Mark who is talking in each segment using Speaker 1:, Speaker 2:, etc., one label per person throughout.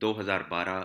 Speaker 1: 2012।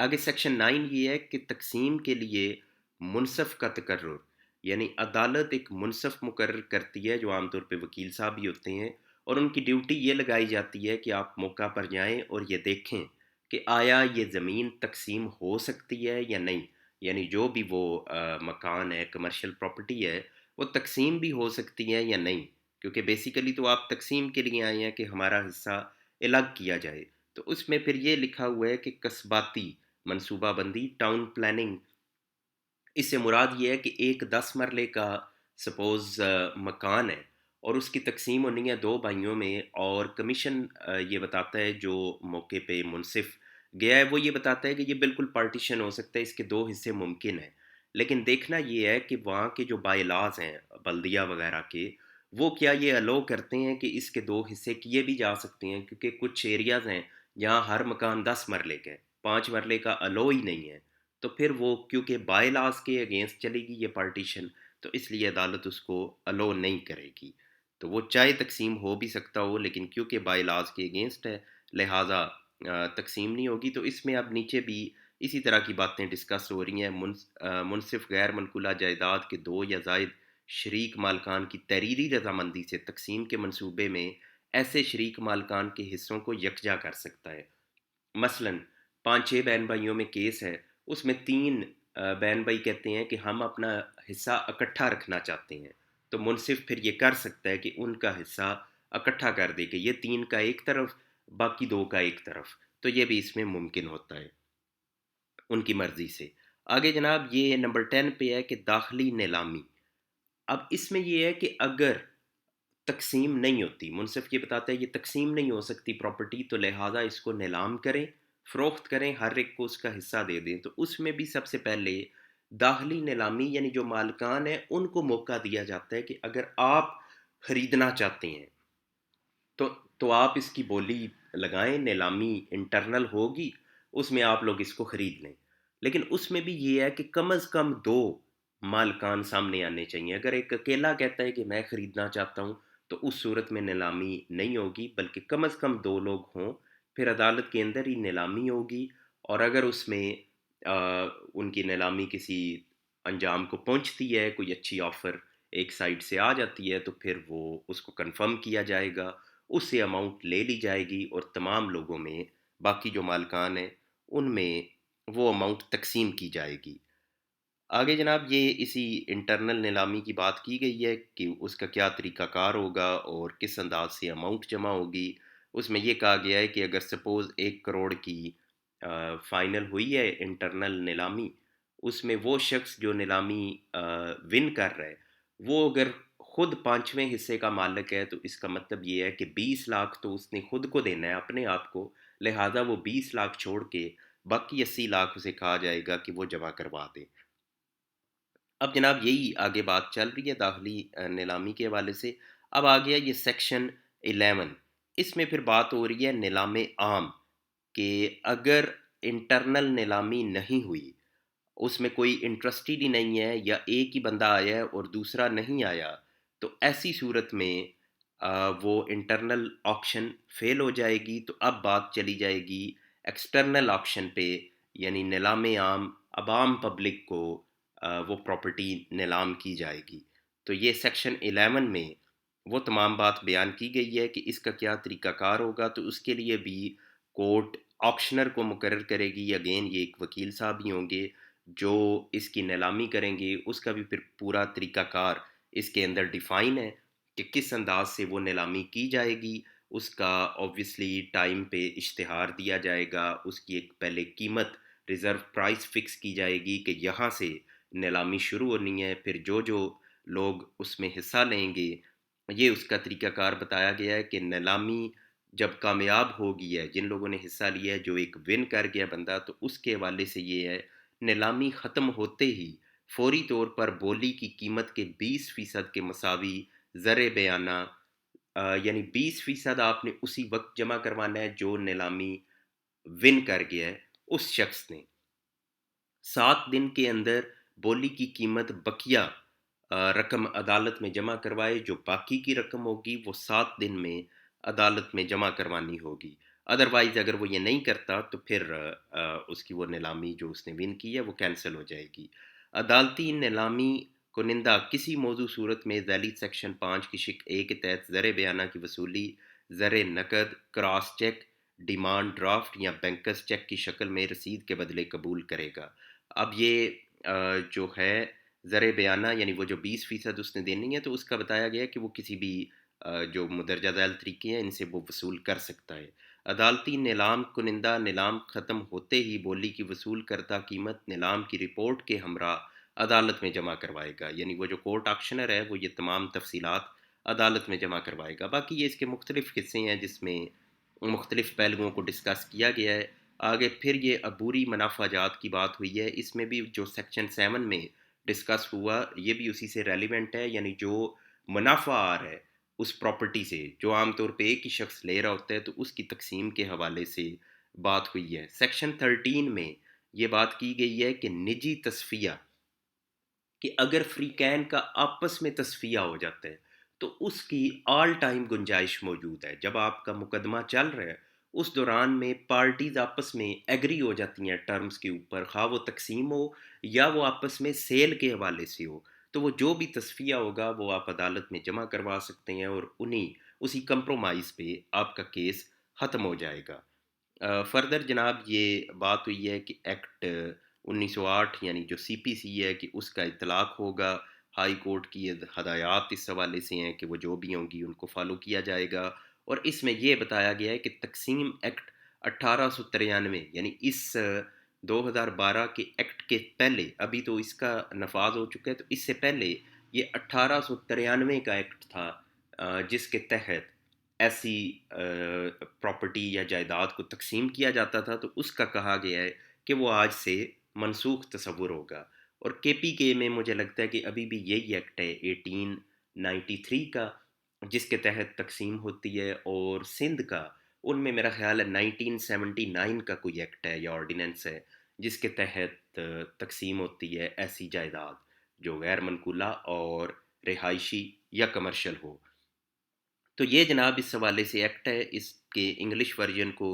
Speaker 1: آگے سیکشن 9 یہ ہے کہ تقسیم کے لیے منصف کا تقرر، یعنی عدالت ایک منصف مقرر کرتی ہے جو عام طور پہ وکیل صاحب ہی ہوتے ہیں، اور ان کی ڈیوٹی یہ لگائی جاتی ہے کہ آپ موقع پر جائیں اور یہ دیکھیں کہ آیا یہ زمین تقسیم ہو سکتی ہے یا نہیں، یعنی جو بھی وہ مکان ہے، کمرشل پراپرٹی ہے، وہ تقسیم بھی ہو سکتی ہے یا نہیں، کیونکہ بیسیکلی تو آپ تقسیم کے لیے آئے ہیں کہ ہمارا حصہ الگ کیا جائے۔ تو اس میں پھر یہ لکھا ہوا ہے کہ قصباتی منصوبہ بندی، ٹاؤن پلاننگ، اس سے مراد یہ ہے کہ ایک 10 مرلے کا سپوز مکان ہے اور اس کی تقسیم ہونی ہے دو بھائیوں میں، اور کمیشن یہ بتاتا ہے جو موقع پہ منصف گیا ہے وہ یہ بتاتا ہے کہ یہ بالکل پارٹیشن ہو سکتا ہے، اس کے دو حصے ممکن ہیں، لیکن دیکھنا یہ ہے کہ وہاں کے جو بائی لاز ہیں بلدیہ وغیرہ کے، وہ کیا یہ الو کرتے ہیں کہ اس کے دو حصے کیے بھی جا سکتے ہیں، کیونکہ کچھ ایریاز ہیں جہاں ہر مکان 10 مرلے کا ہے، 5 مرلے کا الو ہی نہیں ہے، تو پھر وہ کیونکہ بائی لاز کے اگینسٹ چلے گی یہ پارٹیشن، تو اس لیے عدالت اس کو الو نہیں کرے گی۔ تو وہ چاہے تقسیم ہو بھی سکتا ہو، لیکن کیونکہ بائی لاز کے اگینسٹ ہے لہٰذا تقسیم نہیں ہوگی۔ تو اس میں اب نیچے بھی اسی طرح کی باتیں ڈسکس ہو رہی ہیں۔ منصف غیر منقولہ جائیداد کے دو یا زائد شریک مالکان کی تحریری رضامندی سے تقسیم کے منصوبے میں ایسے شریک مالکان کے حصوں کو یکجا کر سکتا ہے۔ مثلاً 5-6 بہن بھائیوں میں کیس ہے، اس میں 3 بہن بھائی کہتے ہیں کہ ہم اپنا حصہ اکٹھا رکھنا چاہتے ہیں، تو منصف پھر یہ کر سکتا ہے کہ ان کا حصہ اکٹھا کر دے کہ یہ 3 کا ایک طرف، باقی 2 کا ایک طرف، تو یہ بھی اس میں ممکن ہوتا ہے ان کی مرضی سے۔ آگے جناب یہ نمبر 10 پہ ہے کہ داخلی نیلامی۔ اب اس میں یہ ہے کہ اگر تقسیم نہیں ہوتی، منصف یہ بتاتا ہے یہ تقسیم نہیں ہو سکتی پراپرٹی، تو لہٰذا اس کو نیلام کریں، فروخت کریں، ہر ایک کو اس کا حصہ دے دیں۔ تو اس میں بھی سب سے پہلے داخلی نیلامی، یعنی جو مالکان ہیں ان کو موقع دیا جاتا ہے کہ اگر آپ خریدنا چاہتے ہیں تو آپ اس کی بولی لگائیں، نیلامی انٹرنل ہوگی، اس میں آپ لوگ اس کو خرید لیں، لیکن اس میں بھی یہ ہے کہ کم از کم 2 مالکان سامنے آنے چاہیے۔ اگر ایک اکیلا کہتا ہے کہ میں خریدنا چاہتا ہوں تو اس صورت میں نیلامی نہیں ہوگی، بلکہ کم از کم 2 لوگ ہوں، پھر عدالت کے اندر ہی نیلامی ہوگی، اور اگر اس میں ان کی نیلامی کسی انجام کو پہنچتی ہے، کوئی اچھی آفر ایک سائڈ سے آ جاتی ہے، تو پھر وہ اس کو کنفرم کیا جائے گا، اس سے اماؤنٹ لے لی جائے گی، اور تمام لوگوں میں، باقی جو مالکان ہیں ان میں وہ اماؤنٹ تقسیم کی جائے گی۔ آگے جناب یہ اسی انٹرنل نیلامی کی بات کی گئی ہے کہ اس کا کیا طریقہ کار ہوگا اور کس انداز سے اماؤنٹ جمع ہوگی۔ اس میں یہ کہا گیا ہے کہ اگر سپوز 1 کروڑ کی فائنل ہوئی ہے انٹرنل نیلامی، اس میں وہ شخص جو نیلامی ون کر رہا ہے، وہ اگر خود 5ویں حصے کا مالک ہے، تو اس کا مطلب یہ ہے کہ 20 لاکھ تو اس نے خود کو دینا ہے اپنے آپ کو، لہٰذا وہ 20 لاکھ چھوڑ کے باقی 80 لاکھ اسے کہا جائے گا کہ وہ جمع کروا دے۔ اب جناب یہی آگے بات چل رہی ہے داخلی نیلامی کے حوالے سے۔ اب آ گیا یہ سیکشن 11، اس میں پھر بات ہو رہی ہے نیلام عام، کہ اگر انٹرنل نیلامی نہیں ہوئی، اس میں کوئی انٹرسٹیڈ ہی نہیں ہے، یا ایک ہی بندہ آیا ہے اور دوسرا نہیں آیا، تو ایسی صورت میں وہ انٹرنل آکشن فیل ہو جائے گی، تو اب بات چلی جائے گی ایکسٹرنل آکشن پہ، یعنی نیلام عام، عوام پبلک کو وہ پراپرٹی نیلام کی جائے گی۔ تو یہ سیکشن 11 میں وہ تمام بات بیان کی گئی ہے کہ اس کا کیا طریقہ کار ہوگا، تو اس کے لیے بھی کورٹ آکشنر کو مقرر کرے گی، اگین یہ ایک وکیل صاحب ہی ہوں گے جو اس کی نیلامی کریں گے، اس کا بھی پھر پورا طریقہ کار اس کے اندر ڈیفائن ہے کہ کس انداز سے وہ نیلامی کی جائے گی، اس کا اوبویسلی ٹائم پہ اشتہار دیا جائے گا، اس کی ایک پہلے قیمت ریزرو پرائس فکس کی جائے گی کہ یہاں سے نیلامی شروع ہونی ہے، پھر جو جو لوگ اس میں حصہ لیں گے، یہ اس کا طریقہ کار بتایا گیا ہے کہ نیلامی جب کامیاب ہو گئی ہے، جن لوگوں نے حصہ لیا ہے، جو ایک ون کر گیا بندہ، تو اس کے حوالے سے یہ ہے نیلامی ختم ہوتے ہی فوری طور پر بولی کی قیمت کے 20% کے مساوی زر بیانہ، یعنی 20% آپ نے اسی وقت جمع کروانا ہے جو نیلامی ون کر گیا ہے اس شخص نے۔ 7 دن کے اندر بولی کی قیمت بقیہ رقم عدالت میں جمع کروائے، جو باقی کی رقم ہوگی وہ 7 دن میں عدالت میں جمع کروانی ہوگی۔ ادروائز اگر وہ یہ نہیں کرتا تو پھر اس کی وہ نیلامی جو اس نے ون کی ہے وہ کینسل ہو جائے گی۔ عدالتی نیلامی کنندہ کسی موضوع صورت میں ذیلی سیکشن 5 کی شق اے کے تحت زر بیانہ کی وصولی زر نقد، کراس چیک، ڈیمانڈ ڈرافٹ یا بینکرز چیک کی شکل میں رسید کے بدلے قبول کرے گا۔ اب یہ جو ہے زر بیانہ یعنی وہ جو 20% اس نے دینی ہے تو اس کا بتایا گیا ہے کہ وہ کسی بھی جو مدرجہ ذیل طریقے ہیں ان سے وہ وصول کر سکتا ہے۔ عدالتی نیلام کنندہ نیلام ختم ہوتے ہی بولی کی وصول کردہ قیمت نیلام کی رپورٹ کے ہمراہ عدالت میں جمع کروائے گا، یعنی وہ جو کورٹ آکشنر ہے وہ یہ تمام تفصیلات عدالت میں جمع کروائے گا۔ باقی یہ اس کے مختلف حصے ہیں جس میں مختلف پہلوؤں کو ڈسکس کیا گیا ہے۔ آگے پھر یہ عبوری منافع جات کی بات ہوئی ہے، اس میں بھی جو سیکشن 7 میں ڈسکس ہوا یہ بھی اسی سے ریلیونٹ ہے، یعنی جو منافع آ رہا ہے اس پراپرٹی سے جو عام طور پہ ایک ہی شخص لے رہا ہوتا ہے تو اس کی تقسیم کے حوالے سے بات ہوئی ہے۔ سیکشن 13 میں یہ بات کی گئی ہے کہ نجی تصفیہ، کہ اگر فریقین کا آپس میں تصفیہ ہو جاتا ہے تو اس کی آل ٹائم گنجائش موجود ہے۔ جب آپ کا مقدمہ چل رہا ہے اس دوران میں پارٹیز آپس میں ایگری ہو جاتی ہیں ٹرمز کے اوپر، خواہ وہ تقسیم ہو یا وہ آپس میں سیل کے حوالے سے ہو، تو وہ جو بھی تصفیہ ہوگا وہ آپ عدالت میں جمع کروا سکتے ہیں اور اسی کمپرومائز پہ آپ کا کیس ختم ہو جائے گا۔ فردر جناب یہ بات ہوئی ہے کہ ایکٹ 1908 یعنی جو سی پی سی ہے کہ اس کا اطلاق ہوگا۔ ہائی کورٹ کی ہدایات اس حوالے سے ہیں کہ وہ جو بھی ہوں گی ان کو فالو کیا جائے گا، اور اس میں یہ بتایا گیا ہے کہ تقسیم ایکٹ 1893 یعنی اس 2012 کے ایکٹ کے پہلے، ابھی تو اس کا نفاذ ہو چکا ہے تو اس سے پہلے یہ 1893 کا ایکٹ تھا جس کے تحت ایسی پراپرٹی یا جائیداد کو تقسیم کیا جاتا تھا، تو اس کا کہا گیا ہے کہ وہ آج سے منسوخ تصور ہوگا۔ اور کے پی کے میں مجھے لگتا ہے کہ ابھی بھی یہی ایکٹ ہے 1893 کا جس کے تحت تقسیم ہوتی ہے، اور سندھ کا ان میں میرا خیال ہے 1979 کا کوئی ایکٹ ہے یا آرڈیننس ہے جس کے تحت تقسیم ہوتی ہے ایسی جائیداد جو غیر منقولہ اور رہائشی یا کمرشل ہو۔ تو یہ جناب اس حوالے سے ایکٹ ہے۔ اس کے انگلش ورژن کو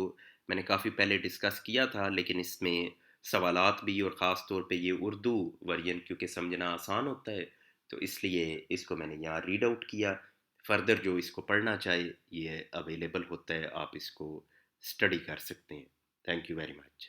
Speaker 1: میں نے کافی پہلے ڈسکس کیا تھا، لیکن اس میں سوالات بھی، اور خاص طور پہ یہ اردو ورژن کیونکہ سمجھنا آسان ہوتا ہے تو اس لیے اس کو میں نے یہاں ریڈ آؤٹ کیا۔ فردر جو اس کو پڑھنا چاہے یہ اویلیبل ہوتا ہے، آپ اس کو اسٹڈی کر سکتے ہیں۔ Thank you very much.